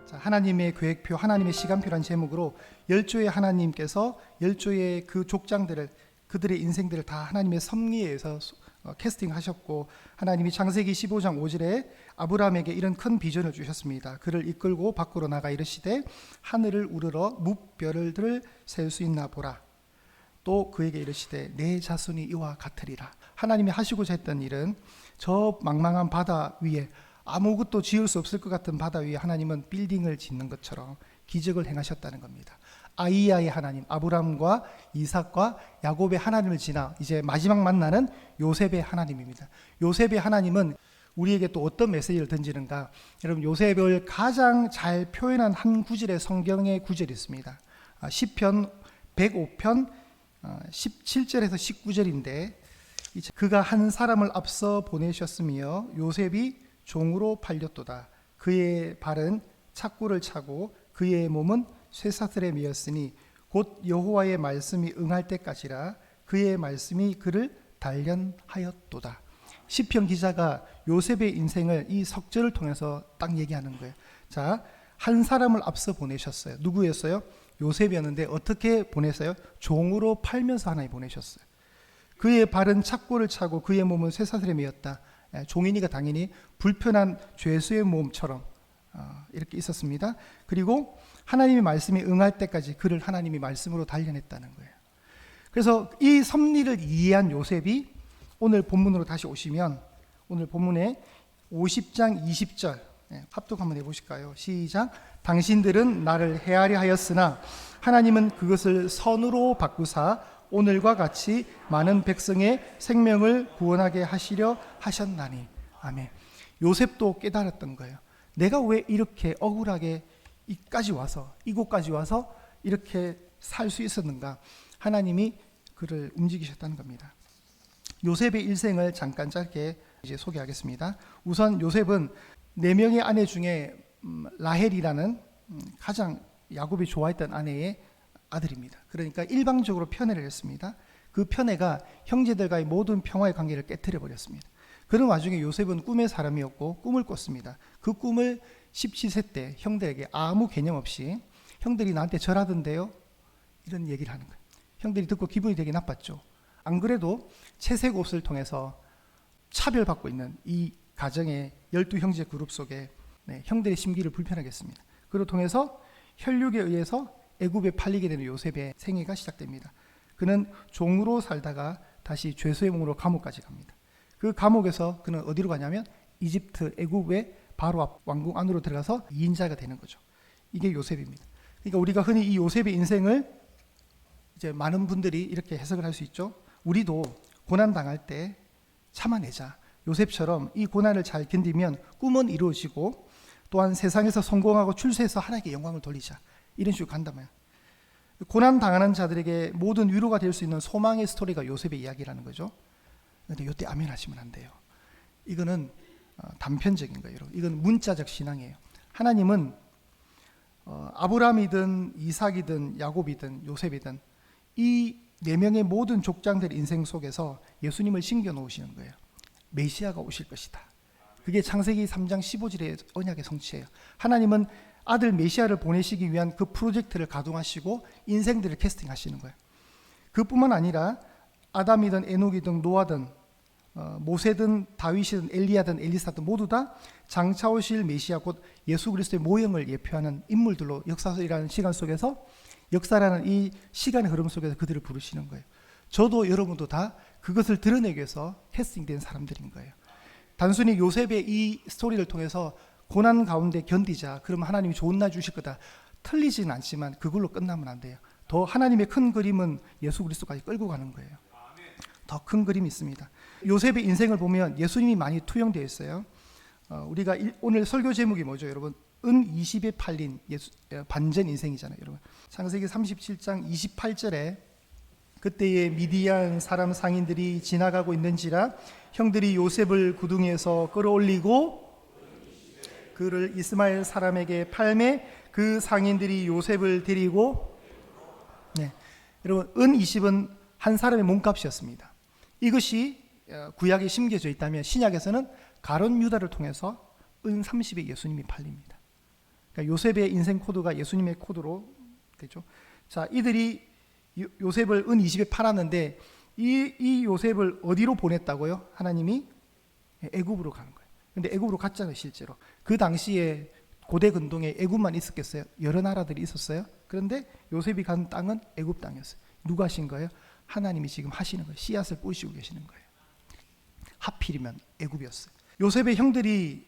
자, 하나님의 계획표, 하나님의 시간표란 제목으로 열조의 하나님께서 열조의 그 족장들을, 그들의 인생들을 다 하나님의 섭리에 의해서 캐스팅하셨고, 하나님이 창세기 15장 5절에 아브라함에게 이런 큰 비전을 주셨습니다. 그를 이끌고 밖으로 나가 이르시되 하늘을 우러러 뭇별들을 셀 수 있나 보라. 또 그에게 이르시되 내 자손이 이와 같으리라. 하나님이 하시고자 했던 일은 저 망망한 바다 위에, 아무것도 지을 수 없을 것 같은 바다 위에 하나님은 빌딩을 짓는 것처럼 기적을 행하셨다는 겁니다. 아이야의 하나님, 아브라함과 이삭과 야곱의 하나님을 지나 이제 마지막 만나는 요셉의 하나님입니다. 요셉의 하나님은 우리에게 또 어떤 메시지를 던지는가? 여러분, 요셉을 가장 잘 표현한 한 구절의 성경의 구절이 있습니다. 시편 105편 17절에서 19절인데, 그가 한 사람을 앞서 보내셨으며 요셉이 종으로 팔렸도다. 그의 발은 착고를 차고 그의 몸은 쇠사슬에 매였으니 곧 여호와의 말씀이 응할 때까지라. 그의 말씀이 그를 단련하였도다. 시편 기자가 요셉의 인생을 이 석절을 통해서 딱 얘기하는 거예요. 자, 한 사람을 앞서 보내셨어요. 누구였어요? 요셉이었는데 어떻게 보냈어요? 종으로 팔면서 하나님 보내셨어요. 그의 발은 착고를 차고 그의 몸은 쇠사슬에 매였다. 종이니까 당연히 불편한 죄수의 몸처럼 이렇게 있었습니다. 그리고 하나님의 말씀이 응할 때까지 그를 하나님이 말씀으로 단련했다는 거예요. 그래서 이 섭리를 이해한 요셉이 오늘 본문으로 다시 오시면, 오늘 본문에 50장 20절 합독 한번 해보실까요? 시작. 당신들은 나를 해하려 하였으나 하나님은 그것을 선으로 바꾸사 오늘과 같이 많은 백성의 생명을 구원하게 하시려 하셨나니. 아멘. 요셉도 깨달았던 거예요. 내가 왜 이렇게 억울하게 이곳까지 와서 이렇게 살 수 있었는가? 하나님이 그를 움직이셨다는 겁니다. 요셉의 일생을 잠깐 짧게 이제 소개하겠습니다. 우선 요셉은 4명의 아내 중에 라헬이라는 가장 야곱이 좋아했던 아내의 아들입니다. 그러니까 일방적으로 편애를 했습니다. 그 편애가 형제들과의 모든 평화의 관계를 깨트려 버렸습니다. 그런 와중에 요셉은 꿈의 사람이었고 꿈을 꿨습니다. 그 꿈을 17세 때 형들에게 아무 개념 없이, 형들이 나한테 절하던데요? 이런 얘기를 하는 거예요. 형들이 듣고 기분이 되게 나빴죠. 안 그래도 채색 옷을 통해서 차별받고 있는 이 가정의 12형제 그룹 속에 형들의 심기를 불편하게 했습니다. 그를 통해서 혈육에 의해서 애굽에 팔리게 되는 요셉의 생애가 시작됩니다. 그는 종으로 살다가 다시 죄수의 몸으로 감옥까지 갑니다. 그 감옥에서 그는 어디로 가냐면 이집트, 애굽의 바로 앞 왕궁 안으로 들어가서 2인자가 되는 거죠. 이게 요셉입니다. 그러니까 우리가 흔히 이 요셉의 인생을 이제 많은 분들이 이렇게 해석을 할 수 있죠. 우리도 고난 당할 때 참아내자. 요셉처럼 이 고난을 잘 견디면 꿈은 이루어지고 또한 세상에서 성공하고 출세해서 하나님께 영광을 돌리자. 이런 식으로 간다면, 고난 당하는 자들에게 모든 위로가 될 수 있는 소망의 스토리가 요셉의 이야기라는 거죠. 그런데 이때 아멘 하시면 안 돼요. 이거는 단편적인 거예요. 이건 문자적 신앙이에요. 하나님은 아브라함이든 이삭이든 야곱이든 요셉이든 이 4명의 모든 족장들 인생 속에서 예수님을 심겨 놓으시는 거예요. 메시아가 오실 것이다. 그게 창세기 3장 15절의 언약의 성취예요. 하나님은 아들 메시아를 보내시기 위한 그 프로젝트를 가동하시고 인생들을 캐스팅하시는 거예요. 그뿐만 아니라 아담이든 에녹이든 노아든 모세든 다윗이든 엘리야든 엘리사든 모두 다 장차 오실 메시아 곧 예수 그리스도의 모형을 예표하는 인물들로 역사라는 시간 속에서, 역사라는 이 시간의 흐름 속에서 그들을 부르시는 거예요. 저도 여러분도 다 그것을 드러내기 위해서 캐스팅된 사람들인 거예요. 단순히 요셉의 이 스토리를 통해서 고난 가운데 견디자, 그러면 하나님이 좋은 날 주실 거다, 틀리지는 않지만 그걸로 끝나면 안 돼요. 더 하나님의 큰 그림은 예수 그리스도까지 끌고 가는 거예요. 더 큰 그림이 있습니다. 요셉의 인생을 보면 예수님이 많이 투영되어 있어요. 우리가 오늘 설교 제목이 뭐죠, 여러분? 은 20에 팔린 반전 인생이잖아요, 여러분. 창세기 37장 28절에 그때의 미디안 사람 상인들이 지나가고 있는지라 형들이 요셉을 구덩이에서 끌어올리고 그를 이스마엘 사람에게 팔매 그 상인들이 요셉을 데리고, 여러분, 은 20은 한 사람의 몸값이었습니다. 이것이 구약에 심겨져 있다면 신약에서는 가룟 유다를 통해서 은 30에 예수님이 팔립니다. 그러니까 요셉의 인생 코드가 예수님의 코드로 되죠. 자, 이들이 요셉을 은 20에 팔았는데 이 요셉을 어디로 보냈다고요? 하나님이 애굽으로 가는 거예요. 근데 애굽으로 갔잖아요, 실제로. 그 당시에 고대 근동에 애굽만 있었겠어요? 여러 나라들이 있었어요. 그런데 요셉이 간 땅은 애굽 땅이었어요. 누가 하신 거예요? 하나님이 지금 하시는 거예요. 씨앗을 뿌리시고 계시는 거예요. 하필이면 애굽이었어요. 요셉의 형들이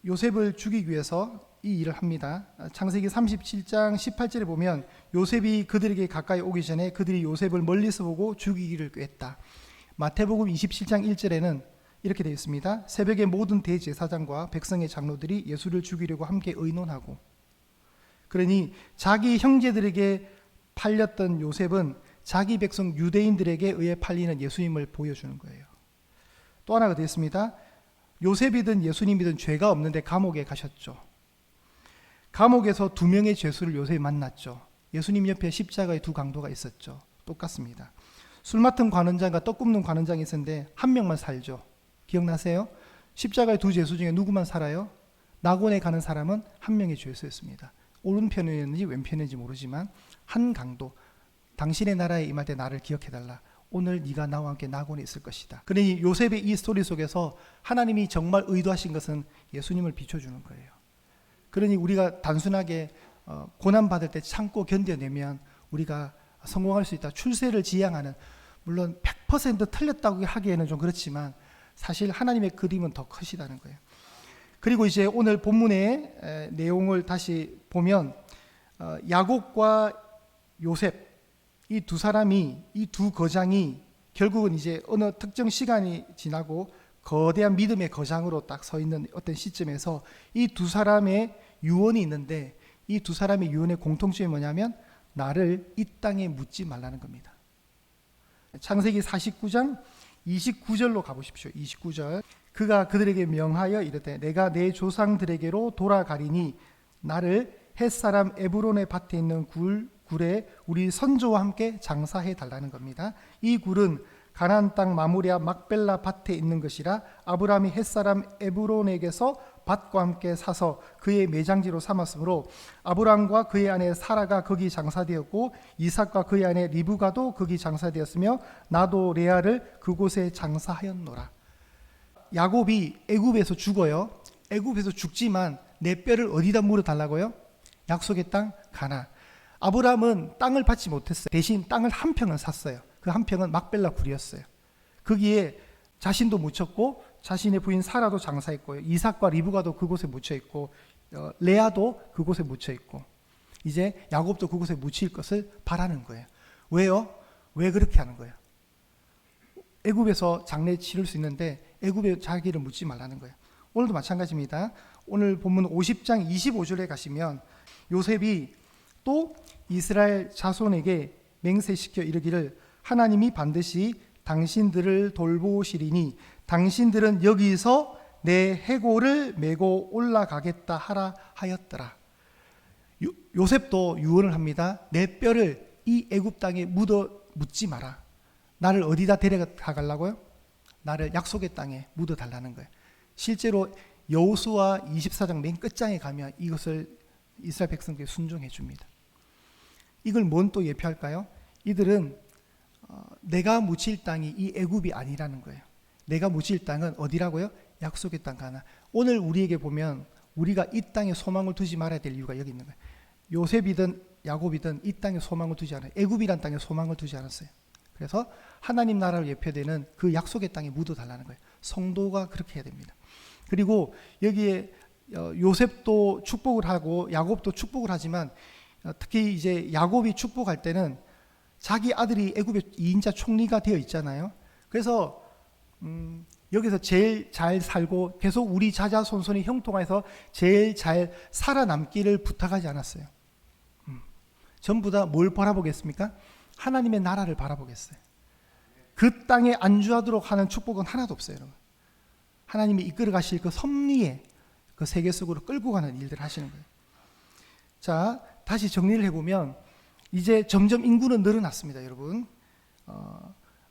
요셉을 죽이기 위해서 이 일을 합니다. 창세기 37장 18절에 보면 요셉이 그들에게 가까이 오기 전에 그들이 요셉을 멀리서 보고 죽이기를 꾀했다. 마태복음 27장 1절에는 이렇게 되어 있습니다. 새벽에 모든 대제사장과 백성의 장로들이 예수를 죽이려고 함께 의논하고, 그러니 자기 형제들에게 팔렸던 요셉은 자기 백성 유대인들에게 의해 팔리는 예수님을 보여주는 거예요. 또 하나가 되어 있습니다. 요셉이든 예수님이든 죄가 없는데 감옥에 가셨죠. 감옥에서 두 명의 죄수를 요셉이 만났죠. 예수님 옆에 십자가의 두 강도가 있었죠. 똑같습니다. 술 맡은 관원장과 떡 굽는 관원장이 있었는데 한 명만 살죠. 기억나세요? 십자가의 두 죄수 중에 누구만 살아요? 낙원에 가는 사람은 한 명의 죄수였습니다. 오른편이었는지 왼편인지 모르지만 한 강도, 당신의 나라에 임할 때 나를 기억해달라. 오늘 네가 나와 함께 낙원에 있을 것이다. 그러니 요셉의 이 스토리 속에서 하나님이 정말 의도하신 것은 예수님을 비춰주는 거예요. 그러니 우리가 단순하게 고난받을 때 참고 견뎌내면 우리가 성공할 수 있다. 출세를 지향하는, 물론 100% 틀렸다고 하기에는 좀 그렇지만 사실 하나님의 그림은 더 크시다는 거예요. 그리고 이제 오늘 본문의 내용을 다시 보면 야곱과 요셉, 이 두 사람이, 이 두 거장이 결국은 이제 어느 특정 시간이 지나고 거대한 믿음의 거장으로 딱 서 있는 어떤 시점에서 이 두 사람의 유언이 있는데, 이 두 사람의 유언의 공통점이 뭐냐면 나를 이 땅에 묻지 말라는 겁니다. 창세기 49장 29절로 가보십시오. 29절. 그가 그들에게 명하여 이르되 내가 내 조상들에게로 돌아가리니 나를 햇사람 에브론의 밭에 있는 굴에 우리 선조와 함께 장사해 달라는 겁니다. 이 굴은 가나안 땅 마므리아 막벨라 밭에 있는 것이라 아브라함이 햇사람 에브론에게서 밭과 함께 사서 그의 매장지로 삼았으므로 아브라함과 그의 아내 사라가 거기 장사되었고 이삭과 그의 아내 리브가도 거기 장사되었으며 나도 레아를 그곳에 장사하였노라. 야곱이 애굽에서 죽어요. 애굽에서 죽지만 내 뼈를 어디다 물어달라고요? 약속의 땅 가나안. 아브라함은 땅을 받지 못했어요. 대신 땅을 한 평을 샀어요. 그 한 평은 막벨라 굴이었어요. 거기에 자신도 묻혔고 자신의 부인 사라도 장사했고요. 이삭과 리브가도 그곳에 묻혀있고 레아도 그곳에 묻혀있고 이제 야곱도 그곳에 묻힐 것을 바라는 거예요. 왜요? 왜 그렇게 하는 거예요? 애굽에서 장래 치를 수 있는데 애굽에 자기를 묻지 말라는 거예요. 오늘도 마찬가지입니다. 오늘 본문 50장 25절에 가시면 요셉이 또 이스라엘 자손에게 맹세시켜 이르기를 하나님이 반드시 당신들을 돌보시리니 당신들은 여기서 내 해골을 메고 올라가겠다 하라 하였더라. 요셉도 유언을 합니다. 내 뼈를 이 애굽 땅에 묻지 마라. 나를 어디다 데려가 가려고요? 나를 약속의 땅에 묻어 달라는 거예요. 실제로 여호수아 24장 맨 끝장에 가면 이것을 이스라엘 백성들에게 순종해 줍니다. 이걸 뭔 또 예표할까요? 이들은 내가 묻힐 땅이 이 애굽이 아니라는 거예요. 내가 묻힐 땅은 어디라고요? 약속의 땅 가나안. 오늘 우리에게 보면 우리가 이 땅에 소망을 두지 말아야 될 이유가 여기 있는 거예요. 요셉이든 야곱이든 이 땅에 소망을 두지 않아요. 애굽이란 땅에 소망을 두지 않았어요. 그래서 하나님 나라를 예표되는 그 약속의 땅에 묻어달라는 거예요. 성도가 그렇게 해야 됩니다. 그리고 여기에 요셉도 축복을 하고 야곱도 축복을 하지만 특히 이제 야곱이 축복할 때는 자기 아들이 애굽의 2인자 총리가 되어 있잖아요. 그래서 여기서 제일 잘 살고 계속 우리 자자손손이 형통해서 제일 잘 살아남기를 부탁하지 않았어요. 전부 다 뭘 바라보겠습니까? 하나님의 나라를 바라보겠어요. 그 땅에 안주하도록 하는 축복은 하나도 없어요. 여러분. 하나님이 이끌어 가실 그 섭리의 그 세계 속으로 끌고 가는 일들을 하시는 거예요. 자, 다시 정리를 해보면 이제 점점 인구는 늘어났습니다. 여러분,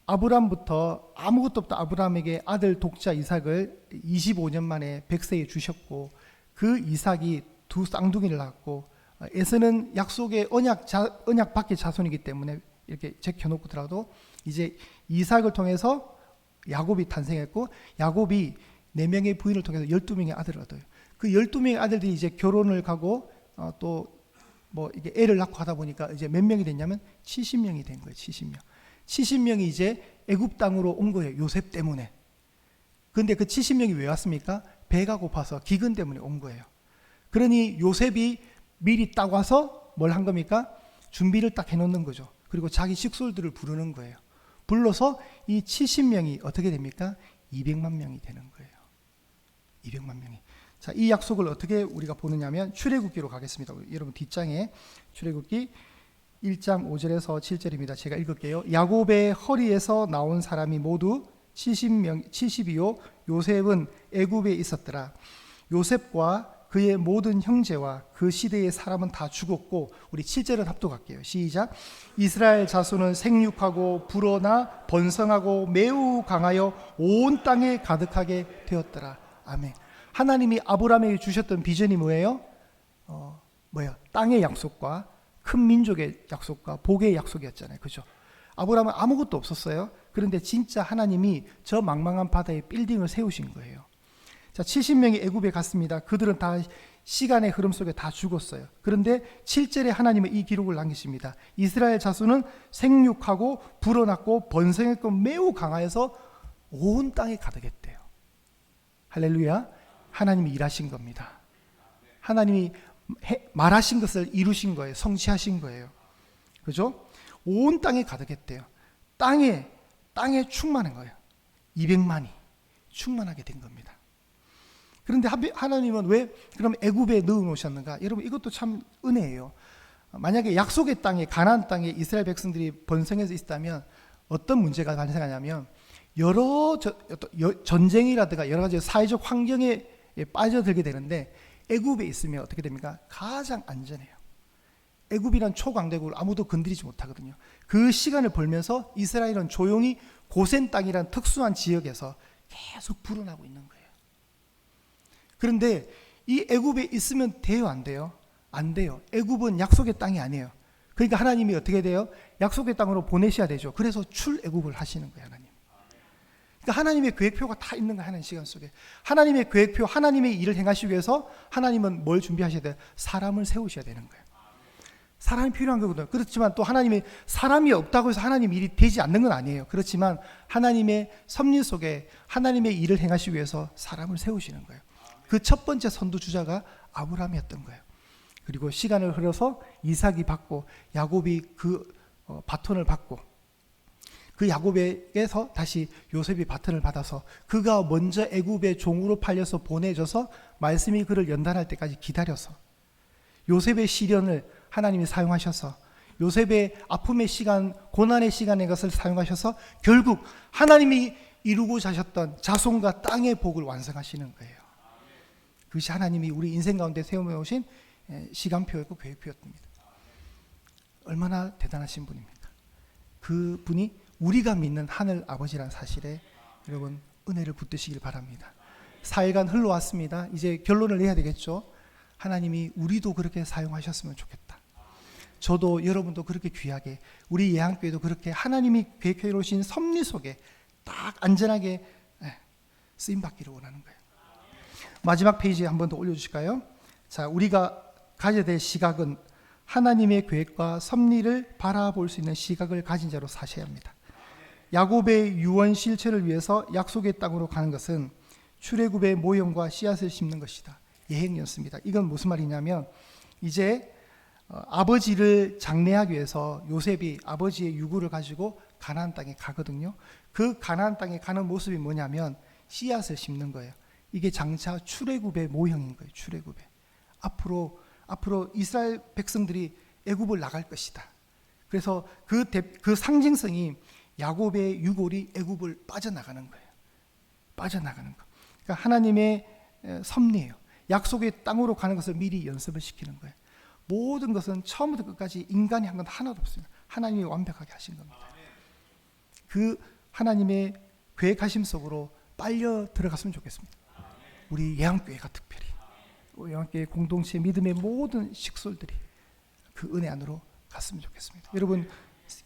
아브람부터 아무것도 없던 아브람에게 아들 독자 이삭을 25년 만에 100세에 주셨고 그 이삭이 두 쌍둥이를 낳았고, 에서는 약속의 언약 밖의 자손이기 때문에 이렇게 제켜놓고더라도 이제 이삭을 통해서 야곱이 탄생했고, 야곱이 4명의 부인을 통해서 12명의 아들을 얻어요. 그 12명의 아들들이 이제 결혼을 가고 또 뭐 이게 애를 낳고 하다 보니까 이제 몇 명이 됐냐면 70명이 된 거예요. 70명. 70명이 이제 애굽 땅으로 온 거예요. 요셉 때문에. 근데 그 70명이 왜 왔습니까? 배가 고파서 기근 때문에 온 거예요. 그러니 요셉이 미리 딱 와서 뭘 한 겁니까? 준비를 딱 해놓는 거죠. 그리고 자기 식솔들을 부르는 거예요. 불러서 이 70명이 어떻게 됩니까? 200만 명이 되는 거예요. 200만 명이. 자, 이 약속을 어떻게 우리가 보느냐면 출애굽기로 가겠습니다. 여러분 뒷장에 출애굽기 1장 5절에서 7절입니다. 제가 읽을게요. 야곱의 허리에서 나온 사람이 모두 70이요 요셉은 애굽에 있었더라. 요셉과 그의 모든 형제와 그 시대의 사람은 다 죽었고, 우리 7절을 합독할게요. 시작. 이스라엘 자손은 생육하고 불어나 번성하고 매우 강하여 온 땅에 가득하게 되었더라. 아멘. 하나님이 아브라함에게 주셨던 비전이 뭐예요? 땅의 약속과 큰 민족의 약속과 복의 약속이었잖아요. 그죠? 아브라함은 아무것도 없었어요. 그런데 진짜 하나님이 저 망망한 바다에 빌딩을 세우신 거예요. 자, 70명이 애굽에 갔습니다. 그들은 다 시간의 흐름 속에 다 죽었어요. 그런데 7절에 하나님은 이 기록을 남기십니다. 이스라엘 자손은 생육하고 불어났고 번성했고 매우 강하여서 온 땅에 가득했대요. 할렐루야. 하나님이 일하신 겁니다. 하나님이 말하신 것을 이루신 거예요. 성취하신 거예요. 그죠? 온 땅에 가득했대요. 땅에 충만한 거예요. 200만이 충만하게 된 겁니다. 그런데 하나님은 왜 그럼 애굽에 넣어 놓으셨는가? 여러분 이것도 참 은혜예요. 만약에 약속의 땅에, 가나안 땅에 이스라엘 백성들이 번성해서 있다면 어떤 문제가 발생하냐면 여러 전쟁이라든가 여러 가지 사회적 환경에 빠져들게 되는데, 애굽에 있으면 어떻게 됩니까? 가장 안전해요. 애굽이란 초강대국을 아무도 건드리지 못하거든요. 그 시간을 벌면서 이스라엘은 조용히 고센 땅이란 특수한 지역에서 계속 불어나고 있는 거예요. 그런데 이 애굽에 있으면 돼요, 안 돼요? 안 돼요. 애굽은 약속의 땅이 아니에요. 그러니까 하나님이 어떻게 돼요? 약속의 땅으로 보내셔야 되죠. 그래서 출애굽을 하시는 거예요, 하나님. 그러니까 하나님의 계획표가 다 있는 거예요, 하나님 시간 속에. 하나님의 계획표, 하나님의 일을 행하시기 위해서 하나님은 뭘 준비하셔야 돼요? 사람을 세우셔야 되는 거예요. 사람이 필요한 거거든요. 그렇지만 또 하나님이 사람이 없다고 해서 하나님 일이 되지 않는 건 아니에요. 그렇지만 하나님의 섭리 속에 하나님의 일을 행하시기 위해서 사람을 세우시는 거예요. 그 첫 번째 선두주자가 아브라함이었던 거예요. 그리고 시간을 흘러서 이삭이 받고 야곱이 그 바톤을 받고, 그 야곱에게서 다시 요셉이 바톤을 받아서 그가 먼저 애굽의 종으로 팔려서 보내져서 말씀이 그를 연단할 때까지 기다려서 요셉의 시련을 하나님이 사용하셔서 요셉의 아픔의 시간, 고난의 시간에 것을 사용하셔서 결국 하나님이 이루고자 하셨던 자손과 땅의 복을 완성하시는 거예요. 그것이 하나님이 우리 인생 가운데 세워놓으신 시간표였고 계획표였습니다. 얼마나 대단하신 분입니까? 그 분이 우리가 믿는 하늘 아버지란 사실에 여러분 은혜를 붙드시길 바랍니다. 4일간 흘러왔습니다. 이제 결론을 내야 되겠죠. 하나님이 우리도 그렇게 사용하셨으면 좋겠다. 저도 여러분도 그렇게 귀하게, 우리 예한교회도 그렇게 하나님이 계획해 놓으신 섭리 속에 딱 안전하게 쓰임받기를 원하는 거예요. 마지막 페이지에 한 번 더 올려주실까요? 자, 우리가 가져야 될 시각은 하나님의 계획과 섭리를 바라볼 수 있는 시각을 가진 자로 사셔야 합니다. 야곱의 유언 실체를 위해서 약속의 땅으로 가는 것은 출애굽의 모형과 씨앗을 심는 것이다. 예행이었습니다. 이건 무슨 말이냐면 이제 아버지를 장례하기 위해서 요셉이 아버지의 유구를 가지고 가나안 땅에 가거든요. 그 가나안 땅에 가는 모습이 뭐냐면 씨앗을 심는 거예요. 이게 장차 출애굽의 모형인 거예요. 출애굽의. 앞으로 이스라엘 백성들이 애굽을 나갈 것이다. 그래서 그 상징성이 야곱의 유골이 애굽을 빠져나가는 거예요. 빠져나가는 거. 그러니까 하나님의 섭리예요. 약속의 땅으로 가는 것을 미리 연습을 시키는 거예요. 모든 것은 처음부터 끝까지 인간이 한 건 하나도 없습니다. 하나님이 완벽하게 하신 겁니다. 그 하나님의 계획하심 속으로 빨려 들어갔으면 좋겠습니다. 우리 예한교회가 특별히 또 영화교회 공동체 믿음의 모든 식솔들이 그 은혜 안으로 갔으면 좋겠습니다. 여러분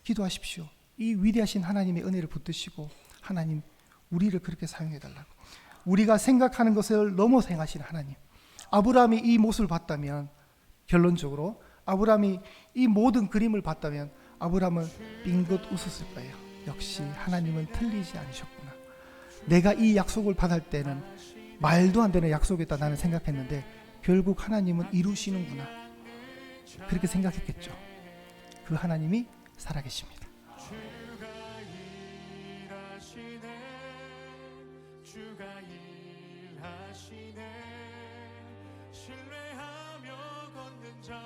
기도하십시오. 이 위대하신 하나님의 은혜를 붙드시고 하나님 우리를 그렇게 사용해달라고. 우리가 생각하는 것을 넘어서 행하신 하나님. 아브라함이 이 모습을 봤다면 결론적으로 아브라함이 이 모든 그림을 봤다면 아브라함은 빙긋 웃었을 거예요. 역시 하나님은 틀리지 않으셨구나. 내가 이 약속을 받을 때는 말도 안 되는 약속이었다 나는 생각했는데 결국 하나님은 이루시는구나. 그렇게 생각했겠죠. 그 하나님이 살아계십니다. 주가 일하시네 신뢰하며 걷는 자